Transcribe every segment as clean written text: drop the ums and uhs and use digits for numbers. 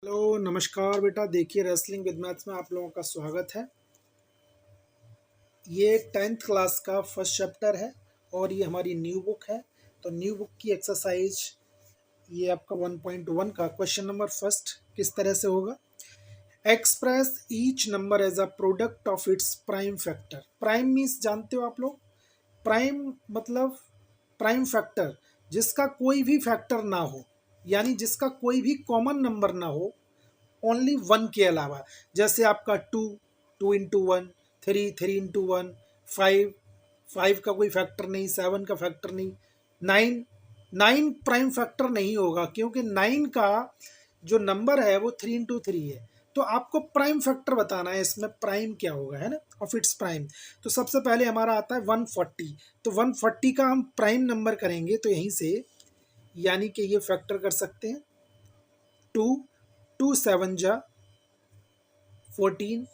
Hello नमस्कार बेटा। देखिए रेसलिंग विद मैथ्स में आप लोगों का स्वागत है। ये 10th क्लास का फर्स्ट चैप्टर है और ये हमारी न्यू बुक है। तो न्यू बुक की एक्सरसाइज ये आपका 1.1 का क्वेश्चन नंबर फर्स्ट किस तरह से होगा। Express each number as a product of its prime factor. Prime means जानते हो आप लोग, प्राइम मतलब प्राइम फैक्टर जिसका कोई भी फैक्टर ना हो, यानी जिसका कोई भी कॉमन नंबर ना हो ओनली वन के अलावा। जैसे आपका two, two into one, three, three into one, five, five का कोई फैक्टर नहीं, सेवन का फैक्टर नहीं, नाइन, नाइन प्राइम फैक्टर नहीं होगा क्योंकि नाइन का जो नंबर है वो थ्री इंटू थ्री है। तो आपको प्राइम फैक्टर बताना है, इसमें प्राइम क्या होगा, है ना, ऑफ इट्स प्राइम। तो सबसे पहले हमारा आता है 140। तो 140 का हम प्राइम नंबर करेंगे तो यहीं से, यानी कि ये फैक्टर कर सकते हैं। टू, टू सेवन जा 14,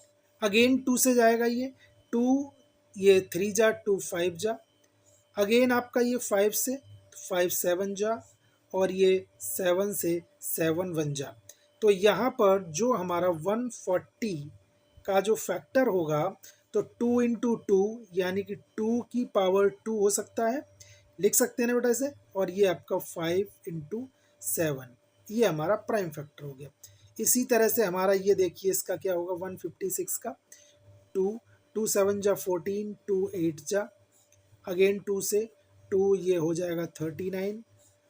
अगेन टू से जाएगा ये टू, ये थ्री जा टू, फाइव जा, अगेन आपका ये फाइव से फाइव सेवन जा, और ये सेवन से सेवन वन जा। तो यहाँ पर जो हमारा 140 का जो फैक्टर होगा, तो टू इंटू टू यानी कि टू की पावर टू हो सकता है, लिख सकते हैं ना बेटा इसे। और ये आपका फाइव इंटू सेवन, ये हमारा प्राइम फैक्टर हो गया। इसी तरह से हमारा ये देखिए इसका क्या होगा 156 का, टू, टू सेवन जा 14, टू एट जा, अगेन टू से टू ये हो जाएगा 39,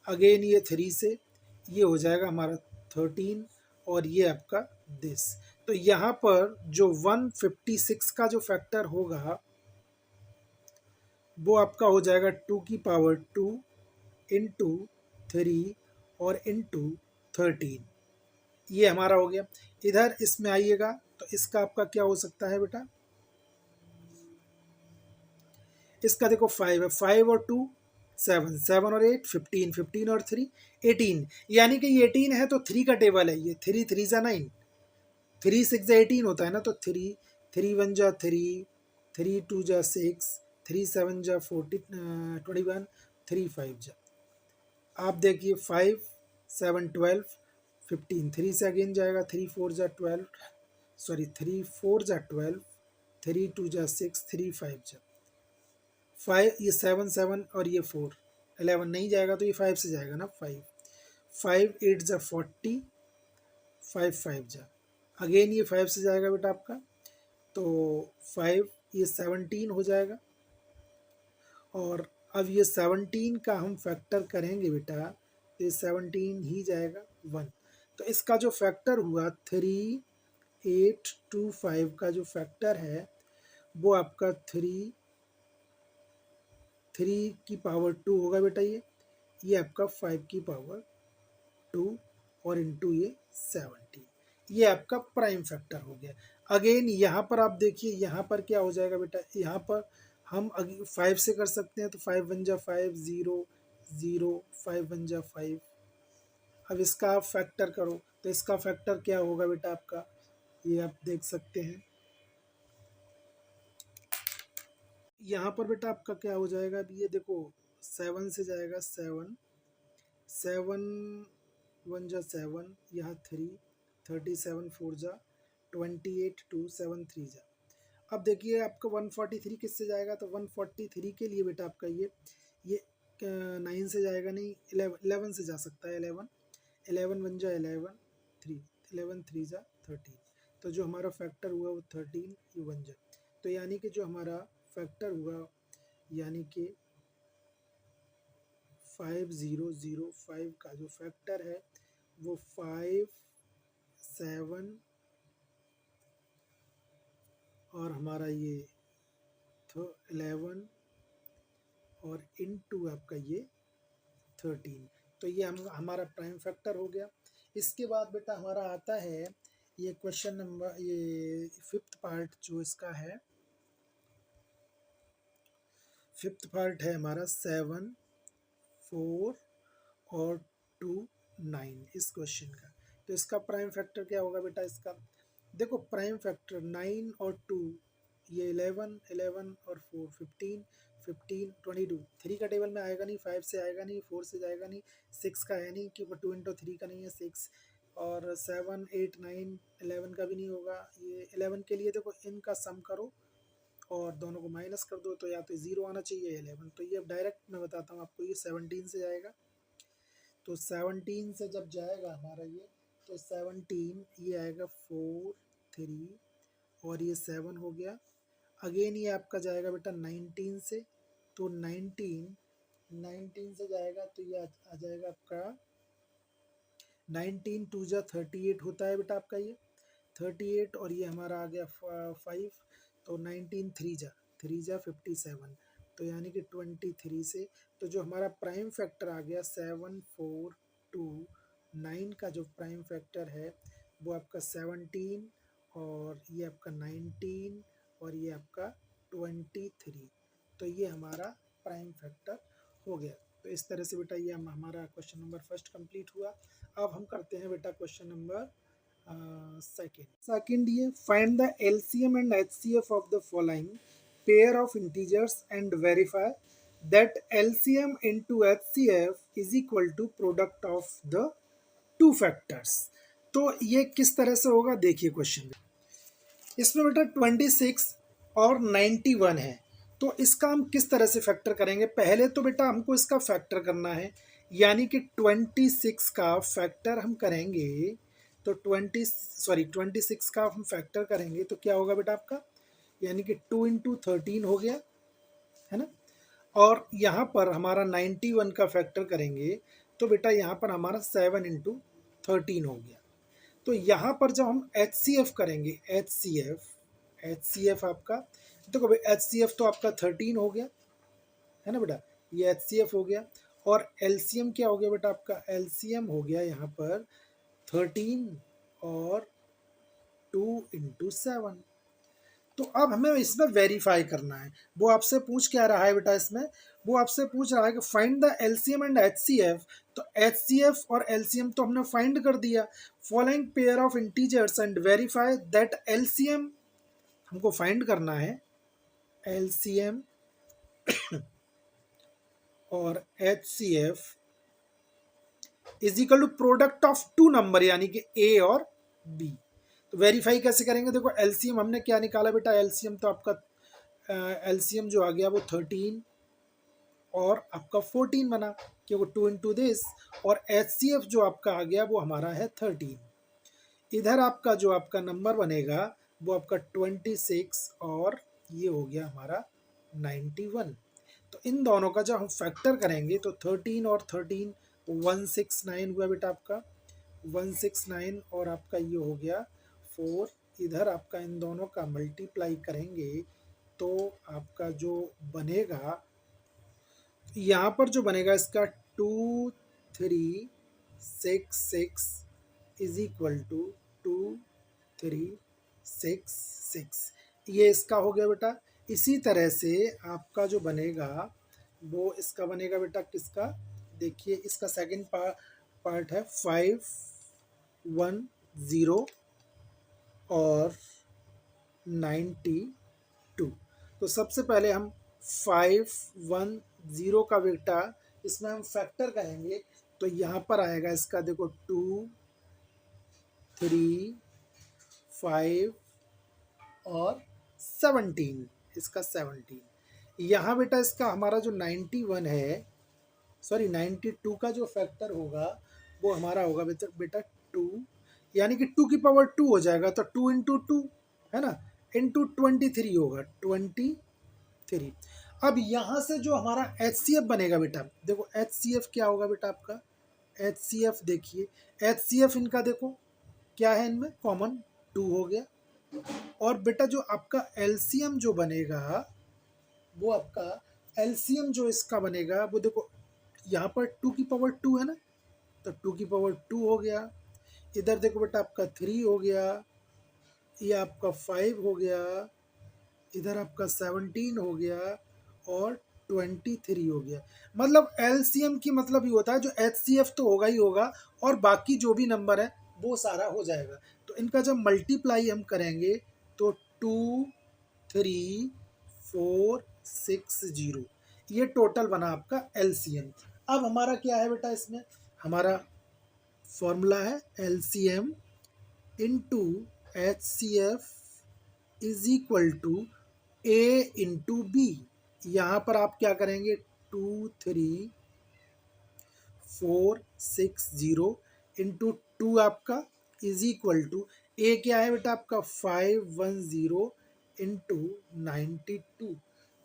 अगेन ये थ्री से ये हो जाएगा हमारा 13, और ये आपका दिस। तो यहाँ पर जो 156 का जो फैक्टर होगा वो आपका हो जाएगा टू की पावर टू इंटू थ्री और इंटू 13, ये हमारा हो गया। इधर इसमें आइएगा तो इसका आपका क्या हो सकता है बेटा, इसका देखो फाइव है, फाइव और टू सेवन, सेवन और एट फिफ्टीन, फिफ्टीन और थ्री एटीन, यानी कि ये एटीन है तो थ्री का टेबल है ये, थ्री थ्री जा नाइन, थ्री सिक्स जा एटीन होता है ना, तो थ्री, थ्री वन जा थ्री, थ्री टू जा सिक्स, थ्री सेवन जा 21, थ्री फाइव जा, आप देखिए फाइव सेवन 12, 15, थ्री से अगेन जाएगा, थ्री फोर जा 12, सॉरी थ्री फोर जा 12, थ्री टू जा सिक्स, थ्री फाइव जा फाइव, ये सेवन सेवन और ये फोर, 11 नहीं जाएगा तो ये फाइव से जाएगा ना, फाइव, फाइव एट जा 40, फाइव फाइव जा, अगेन ये फाइव से जाएगा बेटा आपका, तो फाइव ये 17 हो जाएगा। और अब ये 17 का हम फैक्टर करेंगे बेटा, तो ये 17 ही जाएगा वन। तो इसका जो फैक्टर हुआ 3825 का जो फैक्टर है वो आपका थ्री, थ्री की पावर टू होगा बेटा, ये आपका फाइव की पावर टू और इंटू ये 17, ये आपका प्राइम फैक्टर हो गया। अगेन यहाँ पर आप देखिए यहाँ पर क्या हो जाएगा बेटा, यहाँ पर हम फाइव से कर सकते हैं, तो फाइव वन जा five, zero zero, five one जा फाइव। अब इसका आप फैक्टर करो तो इसका फैक्टर क्या होगा बेटा आपका, ये आप देख सकते हैं। यहाँ पर बेटा आपका क्या हो जाएगा, अब ये देखो सेवन से जाएगा सेवन, सेवन वन जा सेवन, यहाँ थ्री, 37 फोर जा 28, टू सेवन थ्री जा। अब देखिए आपका 143 किससे जाएगा, तो 143 के लिए बेटा आपका ये नाइन से जाएगा नहीं, 11 से जा सकता है, 11, 11 वन जा 11, थ्री, 11 थ्री जा 13। तो जो हमारा फैक्टर हुआ वो 13, ये वन जा। तो यानी कि जो हमारा फैक्टर हुआ, यानी कि 5005 का जो फैक्टर है वो 5 7 और हमारा ये 11 और इनटू आपका ये 13। तो ये हमारा प्राइम फैक्टर हो गया। इसके बाद बेटा हमारा आता है ये क्वेश्चन नंबर, ये फिफ्थ पार्ट जो इसका है, फिफ्थ पार्ट है हमारा 7 4 और 2 9 इस क्वेश्चन का। तो इसका प्राइम फैक्टर क्या होगा बेटा, इसका देखो प्राइम फैक्टर 9 और 2, ये 11 11 और 4 15 15 22, थ्री का टेबल में आएगा नहीं, फाइव से आएगा नहीं, फोर से जाएगा नहीं, सिक्स का है नहीं क्योंकि टू इंटू थ्री का नहीं है सिक्स, और 7 8 9 11 का भी नहीं होगा। ये 11 के लिए देखो इनका सम करो और दोनों को माइनस कर दो, तो या तो 0 आना चाहिए 11, तो ये अब डायरेक्ट मैं बताता हूँ आपको, ये 17 से जाएगा। तो 17 से जब जाएगा हमारा ये, तो 17 ये आएगा 4 3 और ये 7 हो गया। अगेन ये आपका जाएगा बेटा 19 से, तो 19 से जाएगा तो ये आ जाएगा आपका 19 2 जा 38 होता है बेटा आपका ये 38, और ये हमारा आ गया 5, तो 19 3 जा 57, तो यानी कि 23 से। तो जो हमारा प्राइम फैक्टर आ गया 7 4 2 9 का जो प्राइम फैक्टर है वो आपका 17, और ये आपका 19 और ये आपका 23, तो ये हमारा प्राइम फैक्टर हो गया। तो इस तरह से बेटा ये हमारा क्वेश्चन नंबर फर्स्ट कंप्लीट हुआ। अब हम करते हैं बेटा क्वेश्चन नंबर सेकंड ये find the LCM and HCF of the following pair of integers and verify that LCM into HCF is equal to product of the two factors. तो ये किस तरह से होगा देखिए क्वेश्चन, इसमें बेटा 26 और 91 है, तो इसका हम किस तरह से फैक्टर करेंगे। पहले तो बेटा हमको इसका फैक्टर करना है, यानी कि 26 का फैक्टर हम करेंगे, तो 26 का हम फैक्टर करेंगे तो क्या होगा बेटा आपका, यानी कि 2 इंटू 13 हो गया है ना। और यहाँ पर हमारा 91 का फैक्टर करेंगे तो बेटा यहाँ पर हमारा 7 इंटू 13 हो गया। तो यहाँ पर जब हम HCF करेंगे, HCF आपका, देखो भाई HCF तो आपका 13 हो गया है ना बेटा, ये HCF हो गया। और LCM क्या हो गया बेटा आपका, LCM हो गया यहाँ पर 13 और 2 इंटू 7। तो अब हमें इसमें वेरीफाई करना है, वो आपसे पूछ क्या रहा है बेटा इसमें, वो आपसे पूछ रहा है कि find the LCM and HCF. तो एचसीएफ और एलसीएम तो हमने फाइंड कर दिया, following pair of integers and verify that LCM, हमको फाइंड करना है एलसीएम और HCF is equal to product of two number, यानी कि ए और बी। तो वेरीफाई कैसे करेंगे, देखो एलसीएम हमने क्या निकाला बेटा, एलसीएम तो आपका एलसीएम जो आ गया वो 13 और आपका 14 बना, क्योंकि 2 इंटू दिस। और एचसीएफ जो आपका आ गया वो हमारा है 13। इधर आपका जो आपका नंबर बनेगा वो आपका 26 और ये हो गया हमारा 91। तो इन दोनों का जब हम फैक्टर करेंगे तो 13 और 13 169 हुआ बेटा आपका, 169 और आपका ये हो गया 4। इधर आपका इन दोनों का मल्टीप्लाई करेंगे तो आपका जो बनेगा, यहाँ पर जो बनेगा इसका 2 3 6 6 इज इक्वल टू 2 3 6 6, ये इसका हो गया बेटा। इसी तरह से आपका जो बनेगा वो इसका बनेगा बेटा किसका, देखिए इसका सेकंड पार्ट है 5 1 0 और 92। तो सबसे पहले हम 5 1 0 का बेटा इसमें हम फैक्टर करेंगे, तो यहाँ पर आएगा इसका देखो 2 3 5 और 17, इसका 17। यहाँ बेटा इसका हमारा जो 91 है, सॉरी 92 का जो फैक्टर होगा वो हमारा होगा बेटा 2, यानी कि 2 की पावर 2 हो जाएगा, तो 2 इंटू 2 है ना, इंटू 23 होगा 23। अब यहाँ से जो हमारा HCF बनेगा बेटा, देखो HCF क्या होगा बेटा आपका, HCF देखिए, HCF इनका देखो क्या है, इनमें कॉमन 2 हो गया। और बेटा जो आपका LCM जो बनेगा, वो आपका LCM जो इसका बनेगा वो देखो यहाँ पर 2 की पावर 2 है ना, तो 2 की पावर 2 हो गया। इधर देखो बेटा आपका 3 हो गया, ये आपका 5 हो गया, इधर आपका 17 हो गया और 23 हो गया। मतलब LCM की मतलब ये होता है जो HCF तो होगा ही होगा और बाकी जो भी नंबर है वो सारा हो जाएगा। तो इनका जब मल्टीप्लाई हम करेंगे तो 2 3 4 6 0, ये टोटल बना आपका LCM। अब हमारा क्या है बेटा इसमें, हमारा फॉर्मूला है LCM into HCF is equal to A into B. यहाँ पर आप क्या करेंगे, 23460 इंटू 2 आपका इज इक्वल टू ए क्या है बेटा आपका 510 इंटू 92।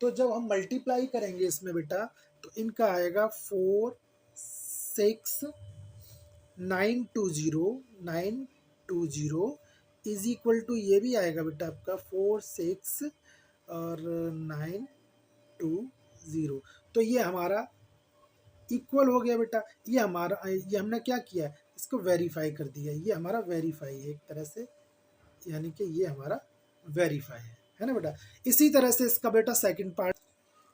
तो जब हम मल्टीप्लाई करेंगे इसमें बेटा तो इनका आएगा 46920 इज इक्वल टू ये भी आएगा बेटा आपका 46920। तो ये हमारा इक्वल हो गया बेटा। ये हमने क्या किया, इसको वेरीफाई कर दिया, ये हमारा वेरीफाई है एक तरह से, यानी कि ये हमारा वेरीफाई है ना बेटा। इसी तरह से इसका बेटा सेकंड पार्ट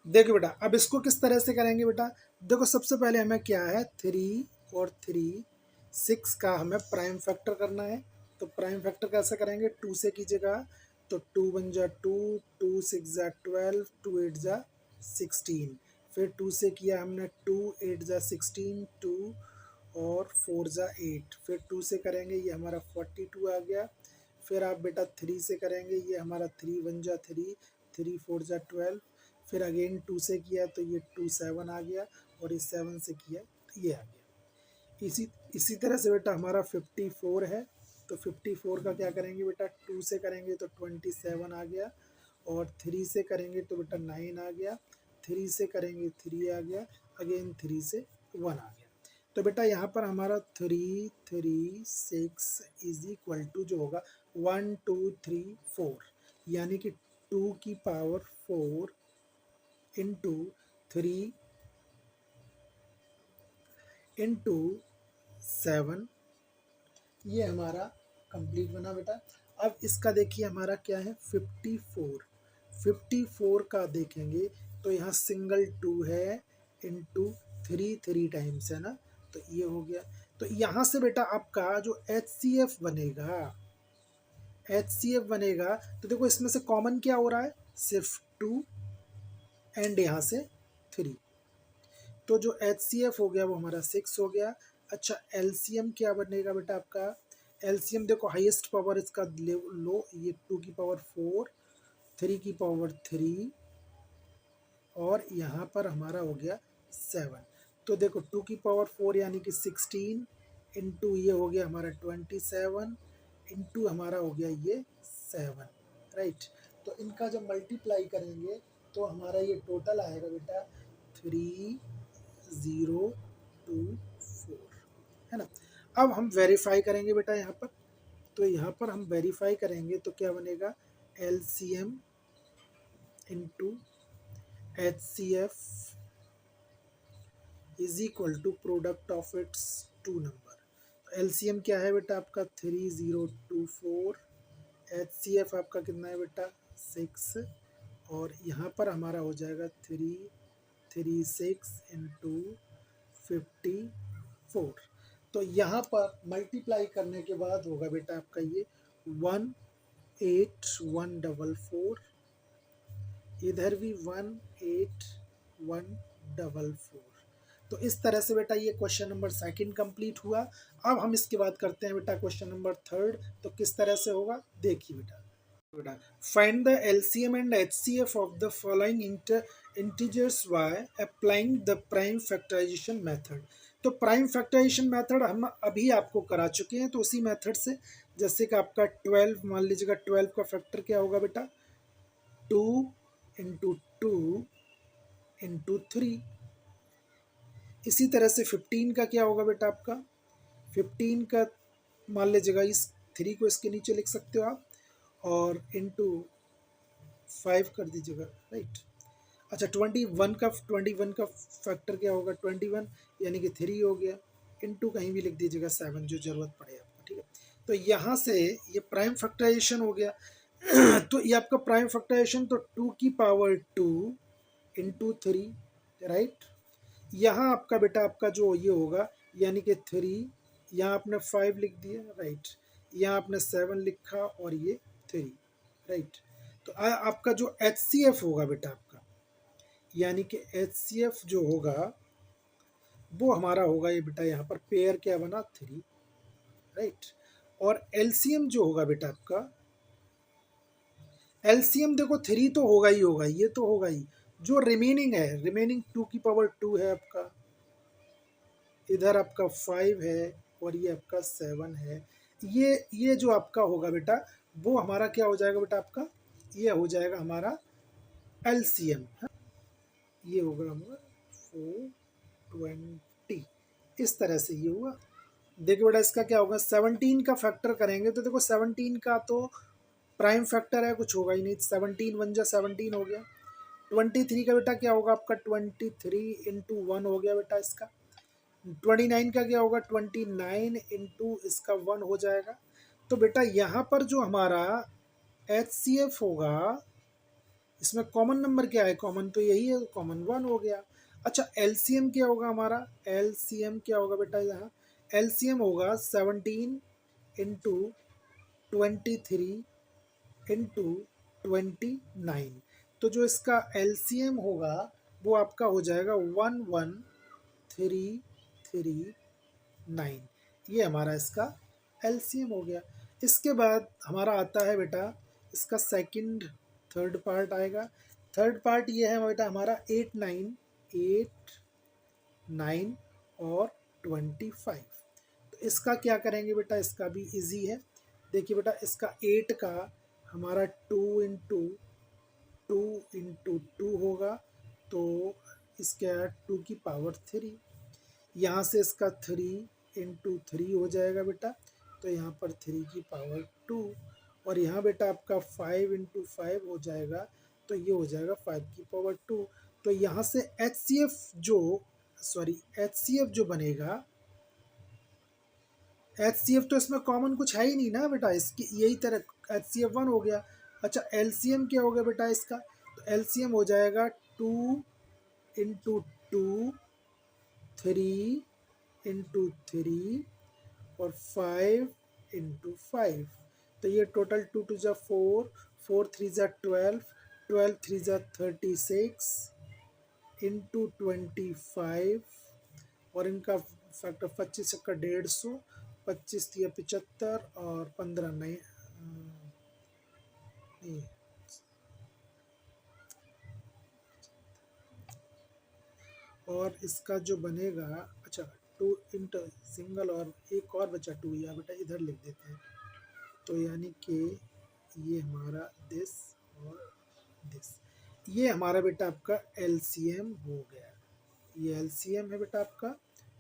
देखो बेटा। अब इसको किस तरह से करेंगे बेटा, देखो सबसे पहले हमें क्या है 3 और 3 6 का हमें प्राइम फैक्टर करना है। तो प्राइम फैक्टर कैसे करेंगे, 2 से कीजिएगा तो 2 1 जा 2, 2 6 जा 12, 2 8 जा 16, फिर 2 से किया हमने 2 8 जा 16, 2 और 4 जा 8, फिर 2 से करेंगे ये हमारा 42 आ गया। फिर आप बेटा 3 से करेंगे ये हमारा 3 1 जा 3, 3 4 जा 12, फिर अगेन 2 से किया तो ये 2 7 आ गया, और इस 7 से किया तो ये आ गया। इसी तरह से बेटा हमारा 54 है, तो 54 का क्या करेंगे बेटा, 2 से करेंगे तो 27 आ गया, और 3 से करेंगे तो बेटा 9 आ गया, 3 से करेंगे 3 आ गया, अगेन 3 से 1 आ गया। तो बेटा यहाँ पर हमारा 3 3 6 इज इक्वल टू जो होगा 1 2 3 4, यानी कि 2 की पावर 4 इंटू 3 इंटू 7, ये हमारा कंप्लीट बना बेटा। अब इसका देखिए हमारा क्या है 54 का देखेंगे तो यहाँ सिंगल 2 है, इंटू 3 टाइम्स है ना, तो ये हो गया। तो यहाँ से बेटा आपका जो HCF बनेगा तो देखो इसमें से कॉमन क्या हो रहा है, सिर्फ 2 एंड यहाँ से 3, तो जो HCF हो गया वो हमारा 6 हो गया। अच्छा LCM क्या बनेगा बेटा आपका, LCM देखो हाईएस्ट पावर इसका लो, ये 2 की पावर 4, 3 की पावर 3, और यहाँ पर हमारा हो गया 7। तो देखो 2 की पावर 4 यानी कि 16 इंटू ये हो गया हमारा 27 इंटू हमारा हो गया ये 7, राइट। तो इनका जब मल्टीप्लाई करेंगे तो हमारा ये टोटल आएगा बेटा 3024, है ना। अब हम वेरीफाई करेंगे बेटा यहाँ पर, तो यहाँ पर हम वेरीफाई करेंगे तो क्या बनेगा, LCM into HCF is equal to product of its 2 number. LCM क्या है बेटा आपका 3024, HCF आपका कितना है बेटा 6, और यहाँ पर हमारा हो जाएगा 336 इंटू 54। तो यहाँ पर मल्टीप्लाई करने के बाद होगा बेटा आपका ये 18144, इधर भी 18144। तो इस तरह से बेटा ये क्वेश्चन नंबर सेकंड कंप्लीट हुआ। अब हम इसके बाद करते हैं बेटा क्वेश्चन नंबर थर्ड। तो किस तरह से होगा देखिए बेटा, find the LCM and HCF of the following integers by applying the prime factorization method. तो प्राइम फैक्टराइजेशन मेथड हम अभी आपको करा चुके हैं, तो उसी मेथड से, जैसे कि आपका 12 मान लीजिएगा, 12 का फैक्टर क्या होगा बेटा 2 इंटू 2 इंटू 3। इसी तरह से 15 का क्या होगा बेटा आपका, 15 का मान लीजिएगा इस 3 को इसके नीचे लिख सकते हो आप, और इंटू 5 कर दीजिएगा, राइट। अच्छा 21 का फैक्टर क्या होगा 21, यानी कि 3 हो गया, इंटू कहीं भी लिख दीजिएगा 7 जो ज़रूरत पड़े आपको, ठीक है। तो यहाँ से ये प्राइम फैक्टराइजेशन हो गया। तो ये आपका प्राइम फैक्टराइजेशन, तो 2 की पावर 2 इंटू 3, राइट। यहाँ आपका बेटा आपका जो ये होगा, यानी कि 3, यहाँ आपने 5 लिख दिया, राइट, यहाँ आपने 7 लिखा, और ये 3, राइट। तो आपका जो HCF होगा बेटा आपका, यानी कि HCF जो होगा वो हमारा होगा ये बेटा, यहाँ पर पेयर क्या बना 3, राइट। और एलसीएम जो होगा बेटा आपका, एलसीएम देखो 3 तो होगा ही होगा, ये तो होगा ही। जो रिमेनिंग है, रिमेनिंग 2 की पावर 2 है आपका, इधर आपका 5 है और ये आपका 7 है। ये जो आपका होगा बेटा, वो हमारा क्या हो जाएगा बेटा आपका, ये हो जाएगा हमारा एलसीएम। ये होगा हमारा 420, इस तरह से ये हुआ। देखिए बेटा इसका क्या होगा, 17 का फैक्टर करेंगे तो देखो 17 का तो प्राइम फैक्टर है, कुछ होगा ही नहीं। 17 वन जा 17 हो गया। 23 का बेटा क्या होगा आपका, 23 × 1 हो गया बेटा इसका। 29 का क्या होगा, 29 × इसका 1 हो जाएगा। तो बेटा यहाँ पर जो हमारा HCF होगा, इसमें कॉमन नंबर क्या है, कॉमन तो यही है, कॉमन 1 हो गया। अच्छा LCM क्या होगा हमारा, LCM क्या होगा बेटा, यहाँ LCM होगा 17 × 23 × 29। तो जो इसका LCM होगा वो आपका हो जाएगा 11339। ये हमारा इसका LCM हो गया। इसके बाद हमारा आता है बेटा इसका सेकंड, थर्ड पार्ट आएगा। थर्ड पार्ट ये है बेटा हमारा 8 9 और 25। तो इसका क्या करेंगे बेटा, इसका भी इजी है। देखिए बेटा इसका 8 का हमारा 2 × 2 होगा, तो इसका 2 की पावर 3। यहाँ से इसका 3 × 3 हो जाएगा बेटा, तो यहाँ पर 3 की पावर 2। और यहाँ बेटा आपका 5 × 5 हो जाएगा, तो ये हो जाएगा 5 की पावर 2। तो यहाँ से HCF जो बनेगा, HCF तो इसमें कॉमन कुछ है ही नहीं ना बेटा, इसकी यही तरह HCF 1 हो गया। अच्छा LCM क्या हो गया बेटा इसका, तो LCM हो जाएगा 2 × 2, 3 × 3 और 5 × 5। तो ये टोटल 2 × 2 = 4, 4 × 3 = 12, 12 × 3 = 36 × 25। और इनका फैक्टर 25 का 150, 25 × 75 और 15 नहीं, और इसका जो बनेगा, अच्छा 2 × सिंगल और एक और बचा 2, या बेटा इधर लिख देते हैं। तो यानी कि ये हमारा दिस और दिस, ये हमारा बेटा आपका LCM हो गया। ये LCM है बेटा आपका,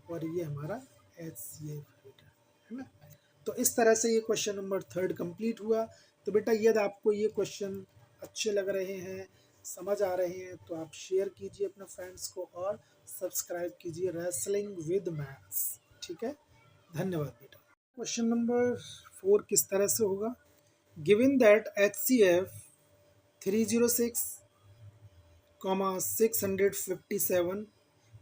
और ये हमारा HCF है बेटा, है ना। तो इस तरह से ये क्वेश्चन नंबर 3 कंप्लीट हुआ। तो बेटा यदि आपको ये क्वेश्चन अच्छे लग रहे हैं, समझ आ रहे हैं, तो आप शेयर कीजिए अपने फ्रेंड्स को और सब्सक्राइब कीजिए रेसलिंग विद मैथ्स। ठीक है, धन्यवाद बेटा। क्वेश्चन नंबर 4 किस तरह से होगा, given that HCF 306, 657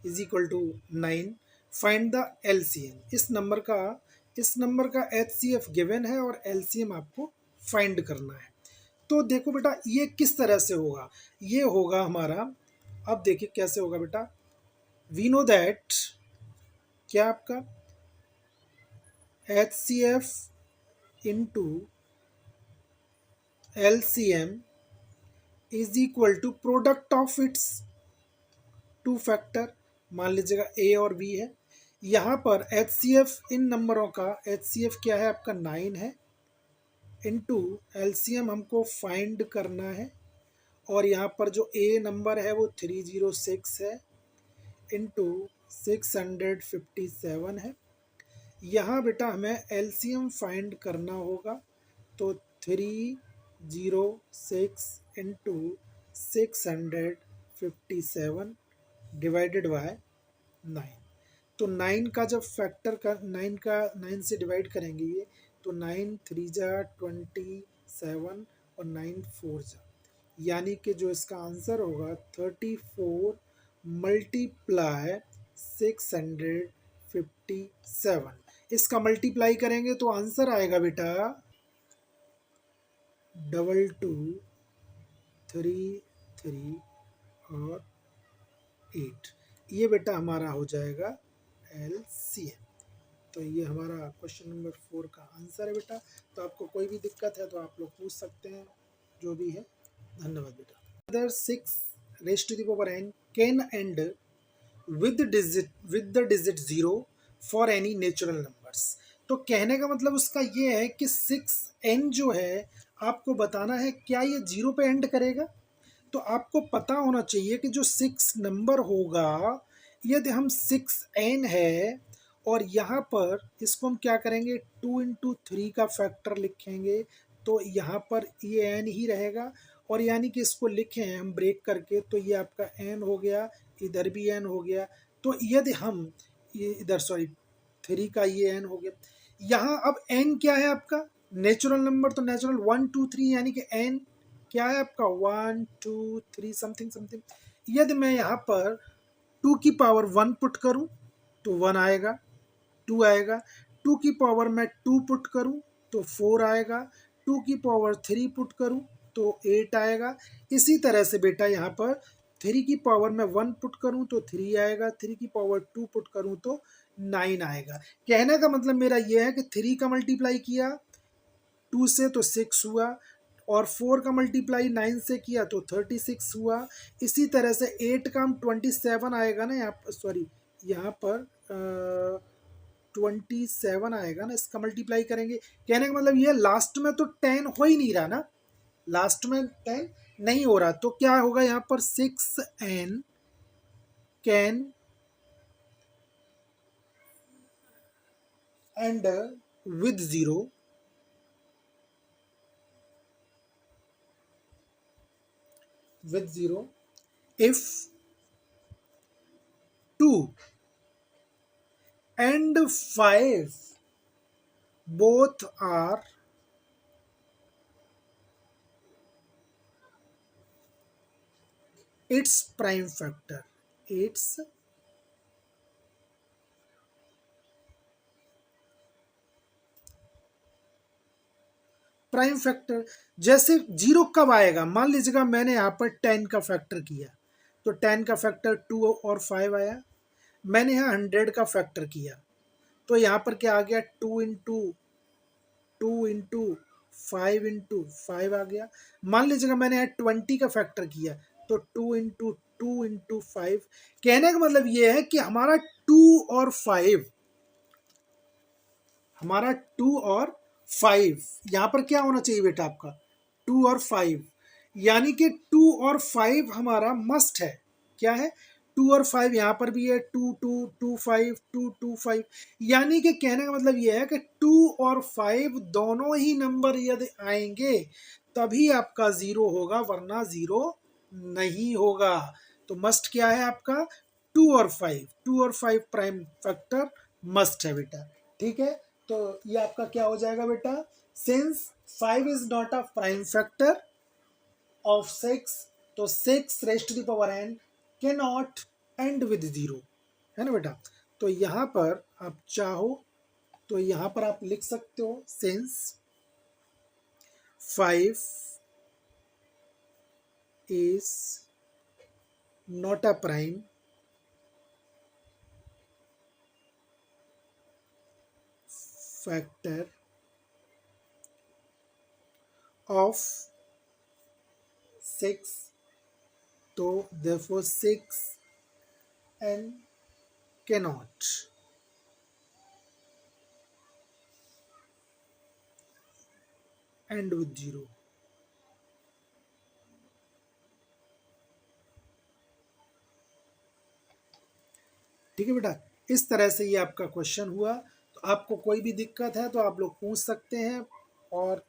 is equal to 9, find the LCM। इस नंबर का HCF गिवन है और LCM आपको फाइंड करना है। तो देखो बेटा ये किस तरह से होगा, ये होगा हमारा, अब देखिए कैसे होगा बेटा। वी नो दैट क्या आपका HCF into LCM is equal to product of its 2 factor, मान लीजिएगा A और B है। यहाँ पर HCF, इन नंबरों का HCF क्या है आपका 9 है, इंटू LCM हमको फाइंड करना है, और यहाँ पर जो A नंबर है वो 306 है, इंटू 657 है। यहाँ बेटा हमें LCM फाइंड करना होगा, तो 306 इंटू 657 डिवाइडेड बाय 9। तो 9 का जब फैक्टर का 9 से डिवाइड करेंगे ये, तो 9 3 जा 27 और 9 4 जा, यानी कि जो इसका आंसर होगा 34 मल्टीप्लाई 657। इसका मल्टीप्लाई करेंगे तो आंसर आएगा बेटा 2233 और 8। ये बेटा हमारा हो जाएगा LCM। तो ये हमारा क्वेश्चन नंबर 4 का आंसर है बेटा। तो आपको कोई भी दिक्कत है तो आप लोग पूछ सकते हैं, जो भी है। धन्यवाद बेटा। Other 6 raised to the power n can end with the digit 0 for any natural numbers. तो कहने का मतलब उसका ये है कि 6n जो है आपको बताना है क्या ये 0 पे एंड करेगा। तो आपको पता होना चाहिए कि जो 6 नंबर होगा, यदि हम 6n है और यहाँ पर इसको हम क्या करेंगे 2 इंटू 3 का फैक्टर लिखेंगे, तो यहाँ पर ये n ही रहेगा। और यानी कि इसको लिखे हैं हम ब्रेक करके, तो ये आपका n हो गया, इधर भी n हो गया। तो यदि हम ये इधर सॉरी 3 का ये n हो गया। यहाँ अब n क्या है आपका नेचुरल नंबर, तो नेचुरल 1 2 3 यानी कि n क्या है आपका 1 2 3 समथिंग समथिंग। यदि मैं यहाँ पर 2 की पावर 1 पुट करूँ तो 1 आएगा, 2 आएगा। 2 की पावर मैं 2 पुट करूँ तो 4 आएगा। 2 की पावर 3 पुट करूँ तो 8 आएगा। इसी तरह से बेटा यहाँ पर 3 की पावर मैं 1 पुट करूँ तो 3 आएगा। 3 की पावर 2 पुट करूँ तो 9 आएगा। कहने का मतलब मेरा ये है कि 3 का मल्टीप्लाई किया 2 से तो 6 हुआ, और 4 का मल्टीप्लाई 9 से किया तो 36 हुआ। इसी तरह से 8 का हम 27 आएगा ना, यहाँ पर सॉरी यहाँ पर 27 आएगा ना, इसका मल्टीप्लाई करेंगे। कहने का मतलब ये लास्ट में तो 10 हो ही नहीं रहा ना, लास्ट में 10 नहीं हो रहा, तो क्या होगा यहाँ पर 6n can end with 0 if 2 and 5 both are its prime factor, its prime factor. जैसे 0 कब आएगा, मान लीजिएगा मैंने यहाँ पर 10 का फैक्टर किया तो 10 का फैक्टर 2 और 5 आया। मैंने यहाँ 100 का फैक्टर किया तो यहाँ पर क्या आ गया 2 इंटू 5 इंटू 5 आ गया। मान लीजिएगा मैंने यहाँ 20 का फैक्टर किया तो 2 इंटू 5। कहने का मतलब ये है कि हमारा 2 और 5, हमारा 2 और 5 यहाँ पर क्या होना चाहिए बेटा आपका 2 और 5, यानी कि 2 और 5 हमारा मस्ट है। क्या है 2 और 5, यहाँ पर भी है 2 2 2 5 2 2 5। यानी कि कहने का मतलब ये है कि 2 और 5 दोनों ही नंबर यदि आएंगे तभी आपका 0 होगा, वरना 0 नहीं होगा। तो मस्ट क्या है आपका 2 और 5, 2 और 5 प्राइम फैक्टर मस्ट है बेटा। ठीक है, तो ये आपका क्या हो जाएगा बेटा, since 5 is not a prime factor of 6, तो 6 raised to the power n can not end with 0, है ना बेटा। तो यहाँ पर आप चाहो तो यहाँ पर आप लिख सकते हो since 5 is not a prime factor of 6, तो therefore 6 and cannot end with 0। ठीक है बेटा, इस तरह से ये आपका क्वेश्चन हुआ। तो आपको कोई भी दिक्कत है तो आप लोग पूछ सकते हैं, और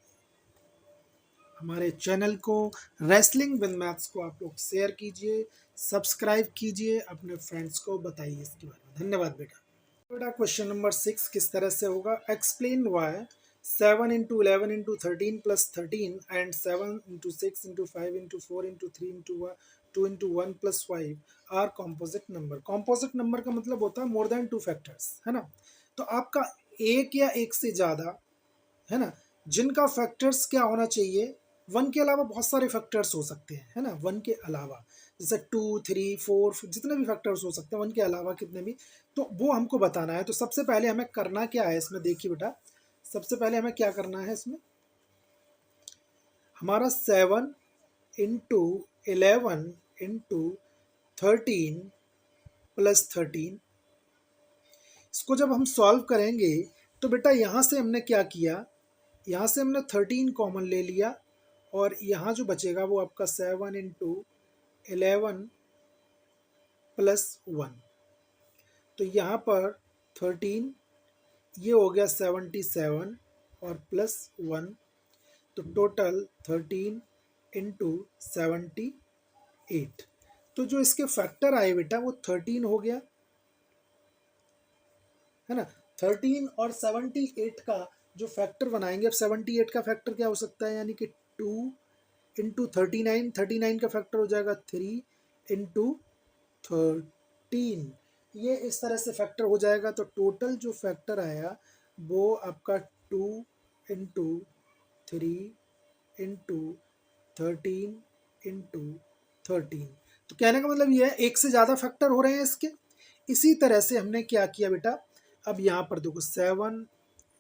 हमारे चैनल को रेसलिंग विद मैथ्स को आप लोग शेयर कीजिए, सब्सक्राइब कीजिए, अपने फ्रेंड्स को बताइए इसके बारे में। धन्यवाद बेटा। बेटा क्वेश्चन नंबर 6 किस तरह से होगा, explain why 7 into 11 into 13 plus 13 and 7 into 6 into 5 into 4 into 3 into 2 into 1 plus 5 are composite number. Composite number का मतलब होता है मोर देन 2 फैक्टर्स, है ना। तो आपका एक या एक से ज़्यादा, है ना, जिनका फैक्टर्स क्या होना चाहिए 1 के अलावा बहुत सारे फैक्टर्स हो सकते हैं, है ना, 1 के अलावा जैसे 2 3 4 जितने भी फैक्टर्स हो सकते हैं 1 के अलावा कितने भी, तो वो हमको बताना है। तो सबसे पहले हमें करना क्या है इसमें, देखिए बेटा, सबसे पहले हमें क्या करना है इसमें, हमारा 7 इंटू 11 इंटू 13 प्लस 13, इसको जब हम सॉल्व करेंगे तो बेटा यहाँ से हमने क्या किया, यहाँ से हमने 13 कॉमन ले लिया और यहाँ जो बचेगा वो आपका 7 इंटू 11 प्लस 1, तो यहाँ पर 13, ये हो गया 77 और प्लस 1, तो टोटल 13 इंटू 78। तो जो इसके फैक्टर आए बेटा वो 13 हो गया, है ना। 13 और 78 का जो फैक्टर बनाएंगे, अब 78 का फैक्टर क्या हो सकता है, यानी कि 2 इंटू 39, 39 का फैक्टर हो जाएगा 3 इंटू 13, ये इस तरह से फैक्टर हो जाएगा। तो टोटल जो फैक्टर आया वो आपका 2 इंटू 3 इंटू 13 इंटू 13। तो कहने का मतलब ये है एक से ज़्यादा फैक्टर हो रहे हैं इसके। इसी तरह से हमने क्या किया बेटा, अब यहाँ पर देखो 7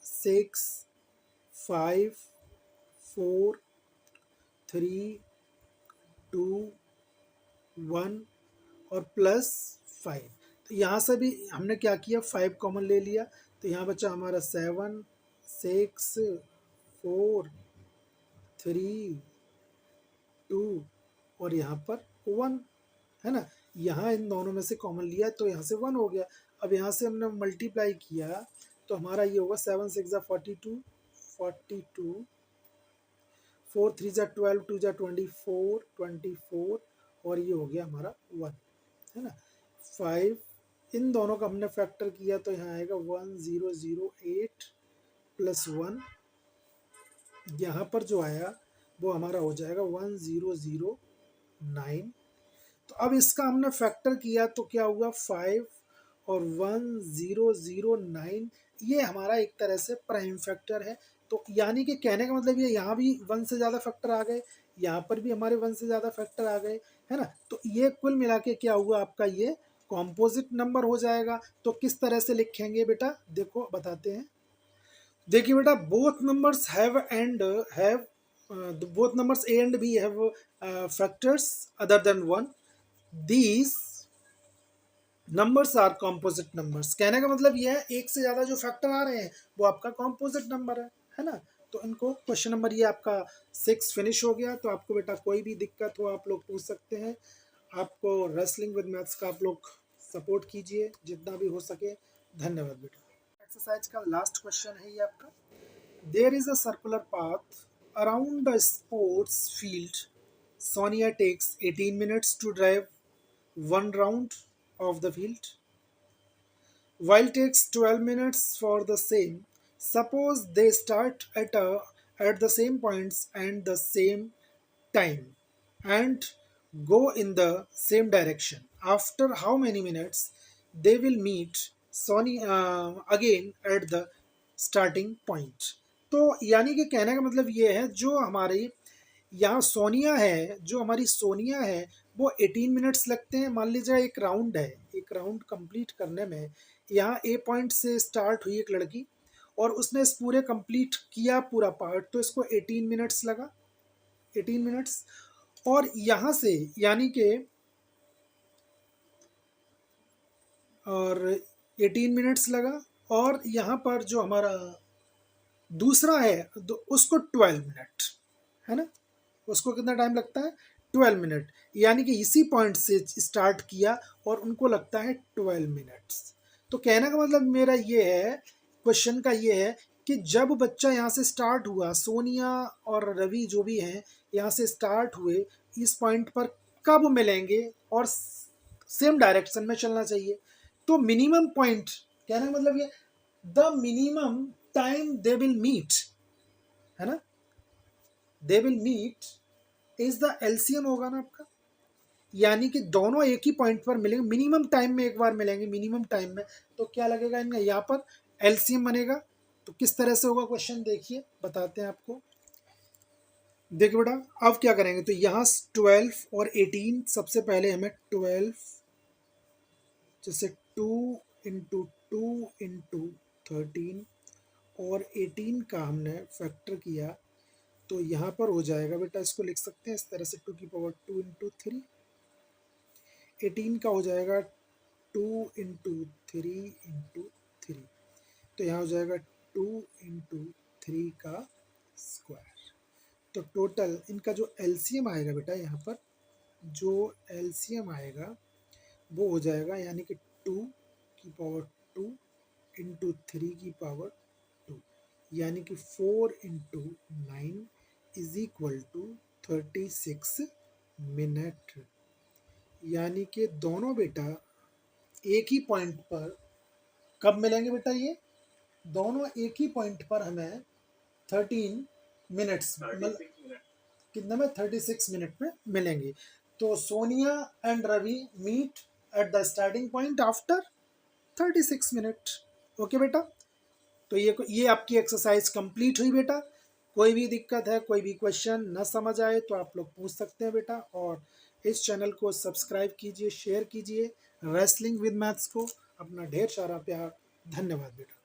6 5 4 3 2 1 और प्लस 5, तो यहाँ से भी हमने क्या किया 5 कॉमन ले लिया, तो यहाँ बचा हमारा 7 6 4 3 2 और यहाँ पर 1, है ना। यहाँ इन दोनों में से कॉमन लिया तो यहाँ से 1 हो गया। अब यहाँ से हमने मल्टीप्लाई किया तो हमारा ये होगा 7 6 42 42, 4 3 12, 2 24 24 और ये हो गया हमारा 1, है ना। 5, इन दोनों का हमने फैक्टर किया तो यहाँ आएगा 1008 प्लस 1, यहाँ पर जो आया वो हमारा हो जाएगा 1009। तो अब इसका हमने फैक्टर किया तो क्या हुआ 5 और 1009, ये हमारा एक तरह से प्राइम फैक्टर है। तो यानी कि कहने का मतलब ये यहाँ भी 1 से ज़्यादा फैक्टर आ गए, यहाँ पर भी हमारे 1 से ज़्यादा फैक्टर आ गए, है ना। तो ये कुल मिला के क्या हुआ आपका, ये कॉम्पोजिट नंबर हो जाएगा। तो किस तरह से लिखेंगे बेटा, देखो बताते हैं। देखिए बेटा, both numbers have and have both numbers a and b have factors other than 1, these numbers are composite numbers। कहने का मतलब यह है एक से ज़्यादा जो फैक्टर आ रहे हैं वो आपका composite नंबर है ना। तो इनको क्वेश्चन नंबर ये आपका 6 फिनिश हो गया। तो आपको बेटा कोई भी दिक्कत हो आप लोग पूछ सकते हैं। आपको रेसलिंग विद मैथ्स का आप लोग सपोर्ट कीजिए जितना भी हो सके। धन्यवाद बेटा। एक्सरसाइज का लास्ट क्वेश्चन है ये आपका। There is a circular path around the sports field. Sonia takes 18 minutes to drive one round of the field, while takes 12 minutes for the same. Suppose they start at the same points and the same time and go in the same direction. After how many minutes they will meet Sony again at the starting point। तो यानी कि कहने का मतलब ये है जो हमारी यहाँ सोनिया है, जो हमारी सोनिया है वो 18 मिनट्स लगते हैं। मान लीजिए एक राउंड है, एक राउंड कंप्लीट करने में यहाँ ए पॉइंट से स्टार्ट हुई एक लड़की और उसने इस पूरे कंप्लीट किया पूरा पार्ट, तो इसको 18 मिनट्स लगा, 18 मिनट्स। और यहाँ से यानी कि और 18 मिनट्स लगा, और यहाँ पर जो हमारा दूसरा है उसको 12 मिनट, है ना। उसको कितना टाइम लगता है 12 मिनट, यानी कि इसी पॉइंट से स्टार्ट किया और उनको लगता है 12 मिनट्स। तो कहने का मतलब मेरा ये है, क्वेश्चन का ये है कि जब बच्चा यहाँ से स्टार्ट हुआ, सोनिया और रवि जो भी हैं यहाँ से स्टार्ट हुए, इस पॉइंट पर कब मिलेंगे और सेम डायरेक्शन में चलना चाहिए। तो मिनिमम पॉइंट, कहने का मतलब ये the minimum time they will meet, है ना, they will meet is the LCM होगा ना आपका, यानी कि दोनों एक ही पॉइंट पर मिलेंगे, मिनिमम टाइम में एक बार मिलेंगे, मिनिमम टाइम में। तो क्या लगेगा इनका, यहाँ पर एलसीएम बनेगा। तो किस तरह से होगा क्वेश्चन, देखिए बताते हैं आपको। देखिए बेटा, अब क्या करेंगे, तो यहाँ 12 और 18, सबसे पहले हमें 12 जैसे 2 × 2 × 13 और 18 का हमने फैक्टर किया, तो यहाँ पर हो जाएगा बेटा, इसको लिख सकते हैं इस तरह से, 2 × 2 × 3, 18 का हो जाएगा 2 × 3 × 3, तो यहाँ हो जाएगा 2 × 3 का स्क्वायर। तो टोटल इनका जो एलसीएम आएगा बेटा, यहाँ पर जो एलसीएम आएगा वो हो जाएगा, यानी कि 2 × 3 की पावर 2, यानी कि 4 × 9 = 36 मिनट। यानी कि दोनों बेटा एक ही पॉइंट पर कब मिलेंगे बेटा, ये दोनों एक ही पॉइंट पर हमें 13 मिनट्स कितने में 36 मिनट में मिलेंगे। तो Sonia and Ravi meet at the starting point after 36 minute. Okay बेटा, तो ये आपकी एक्सरसाइज कंप्लीट हुई बेटा। कोई भी दिक्कत है, कोई भी क्वेश्चन न समझ आए तो आप लोग पूछ सकते हैं बेटा, और इस चैनल को सब्सक्राइब कीजिए, शेयर कीजिए रेसलिंग विद मैथ्स को। अपना ढेर सारा प्यार, धन्यवाद बेटा।